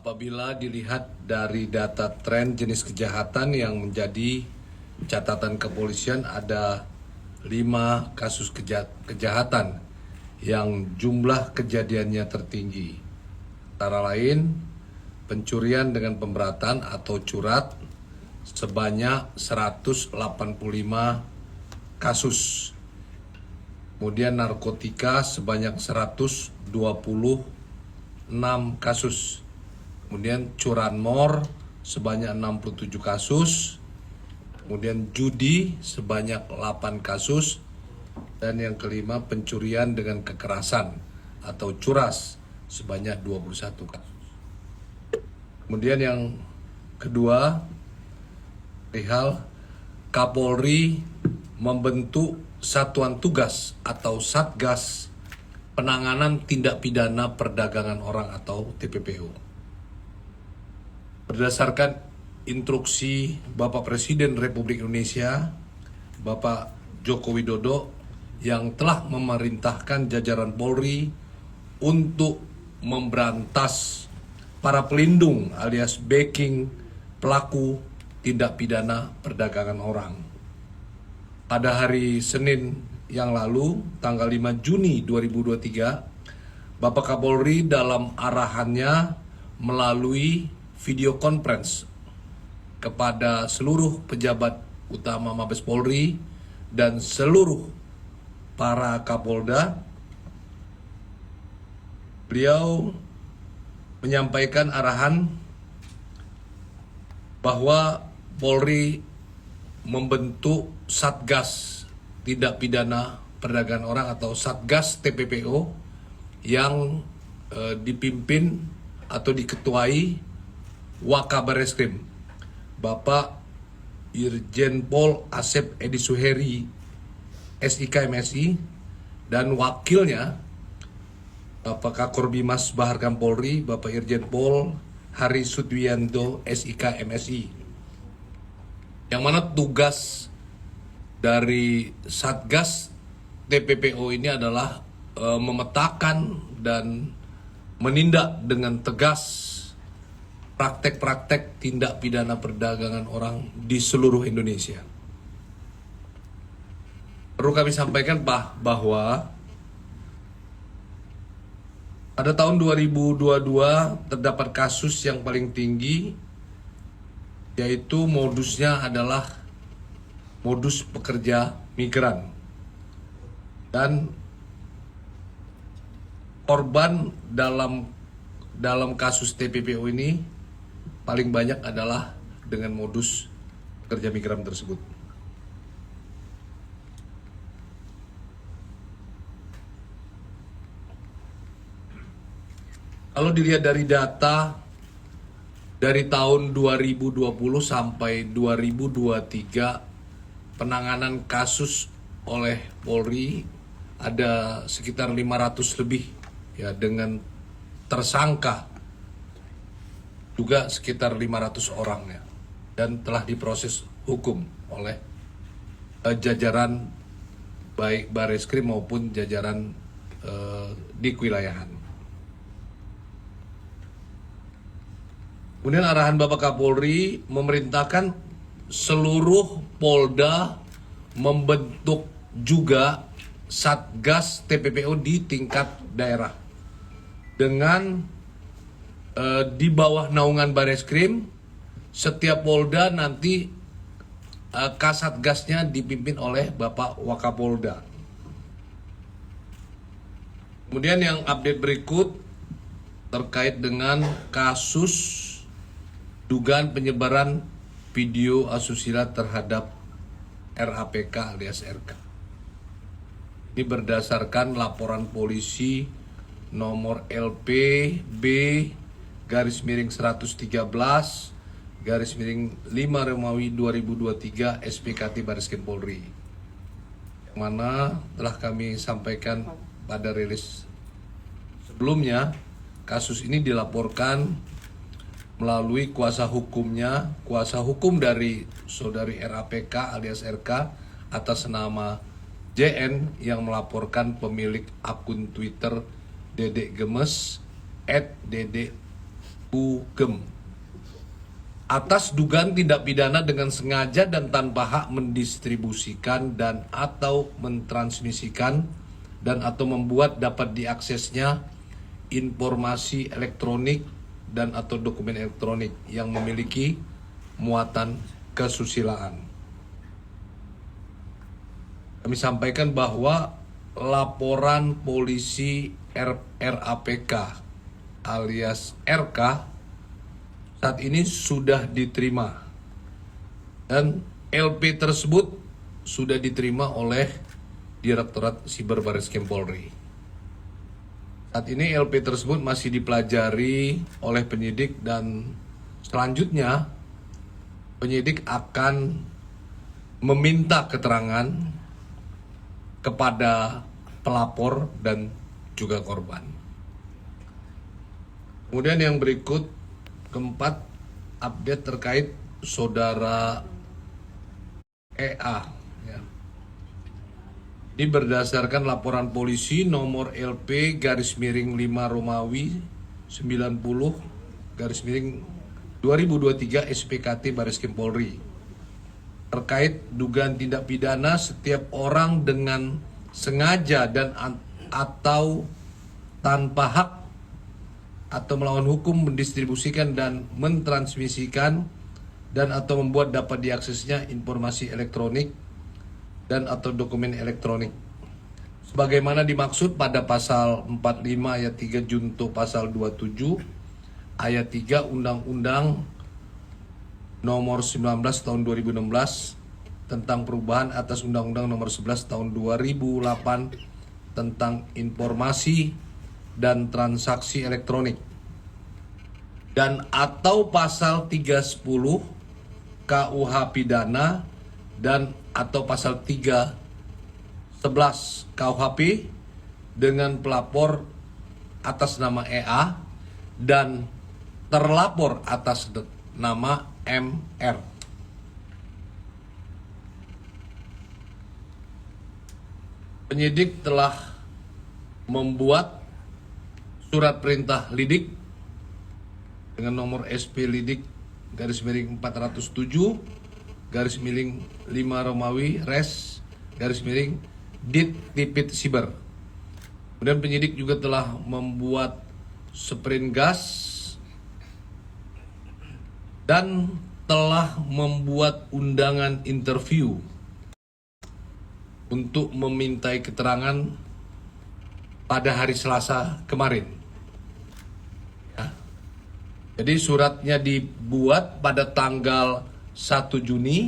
Apabila dilihat dari data tren jenis kejahatan yang menjadi catatan kepolisian, ada 5 kasus kejahatan yang jumlah kejadiannya tertinggi. Antara lain, pencurian dengan pemberatan atau curat sebanyak 185 kasus. Kemudian narkotika sebanyak 126 kasus. Kemudian curanmor sebanyak 67 kasus. Kemudian judi sebanyak 8 kasus. Dan yang kelima, pencurian dengan kekerasan atau curas sebanyak 21 kasus. Kemudian yang kedua, perihal Kapolri membentuk Satuan Tugas atau Satgas Penanganan Tindak Pidana Perdagangan Orang atau TPPO. Berdasarkan instruksi Bapak Presiden Republik Indonesia, Bapak Joko Widodo, yang telah memerintahkan jajaran Polri untuk memberantas para pelindung alias backing pelaku tindak pidana perdagangan orang. Pada hari Senin yang lalu, tanggal 5 Juni 2023, Bapak Kapolri dalam arahannya melalui video conference kepada seluruh pejabat utama Mabes Polri dan seluruh para Kapolda, beliau menyampaikan arahan bahwa Polri membentuk Satgas Tindak Pidana Perdagangan Orang atau Satgas TPPO yang dipimpin atau diketuai Wakabareskrim Bapak Irjen Pol Asep Edi Suheri SIK MSI dan wakilnya Bapak Kakor Bimas Baharkam Polri Bapak Irjen Pol Hari Sudwiyanto SIK MSI, yang mana tugas dari Satgas TPPO ini adalah memetakan dan menindak dengan tegas praktek-praktek tindak pidana perdagangan orang di seluruh Indonesia. Perlu kami sampaikan bahwa pada tahun 2022 terdapat kasus yang paling tinggi, yaitu modusnya adalah modus pekerja migran. Dan korban dalam kasus TPPO ini paling banyak adalah dengan modus pekerja migran tersebut. Kalau dilihat dari data dari tahun 2020 sampai 2023, penanganan kasus oleh Polri ada sekitar 500 lebih ya, dengan tersangka juga sekitar 500 orang ya, dan telah diproses hukum oleh jajaran baik Bareskrim maupun jajaran di kewilayahan. Kemudian arahan Bapak Kapolri memerintahkan seluruh Polda membentuk juga Satgas TPPO di tingkat daerah dengan di bawah naungan Bareskrim. Setiap Polda nanti Kasatgasnya dipimpin oleh Bapak Wakapolda. Kemudian yang update berikut terkait dengan kasus dugaan penyebaran video asusila terhadap RAPK alias RK. Ini berdasarkan laporan polisi nomor LPB /113 /5 Romawi 2023 SPKT Bareskrim Polri, yang mana telah kami sampaikan pada rilis sebelumnya. Kasus ini dilaporkan melalui kuasa hukum dari saudari RAPK alias RK atas nama JN yang melaporkan pemilik akun Twitter Dedek Gemes @Dedek Sugeng atas dugaan tindak pidana dengan sengaja dan tanpa hak mendistribusikan dan atau mentransmisikan dan atau membuat dapat diaksesnya informasi elektronik dan atau dokumen elektronik yang memiliki muatan kesusilaan. Kami sampaikan bahwa laporan polisi RAPK alias RK saat ini sudah diterima dan LP tersebut sudah diterima oleh Direktorat Siber Bareskrim Polri. Saat ini LP tersebut masih dipelajari oleh penyidik dan selanjutnya penyidik akan meminta keterangan kepada pelapor dan juga korban. Kemudian yang berikut, keempat, update terkait saudara EA. Ya. Ini berdasarkan laporan polisi nomor LP _5 Romawi 90 _2023 SPKT Bareskrim Polri terkait dugaan tindak pidana setiap orang dengan sengaja dan atau tanpa hak atau melawan hukum mendistribusikan dan mentransmisikan dan atau membuat dapat diaksesnya informasi elektronik dan atau dokumen elektronik sebagaimana dimaksud pada pasal 45 ayat 3 junto pasal 27 ayat 3 Undang-Undang nomor 19 tahun 2016 tentang perubahan atas Undang-Undang nomor 11 tahun 2008 tentang informasi dan transaksi elektronik dan atau pasal 310 KUH pidana dan atau pasal 311 KUHP dengan pelapor atas nama EA dan terlapor atas nama MR. Penyidik telah membuat surat perintah lidik dengan nomor SP lidik _407 _5 Romawi res _dit tipit siber. Kemudian penyidik juga telah membuat sprint gas dan telah membuat undangan interview untuk memintai keterangan pada hari Selasa kemarin. Ya. Jadi suratnya dibuat pada tanggal 1 Juni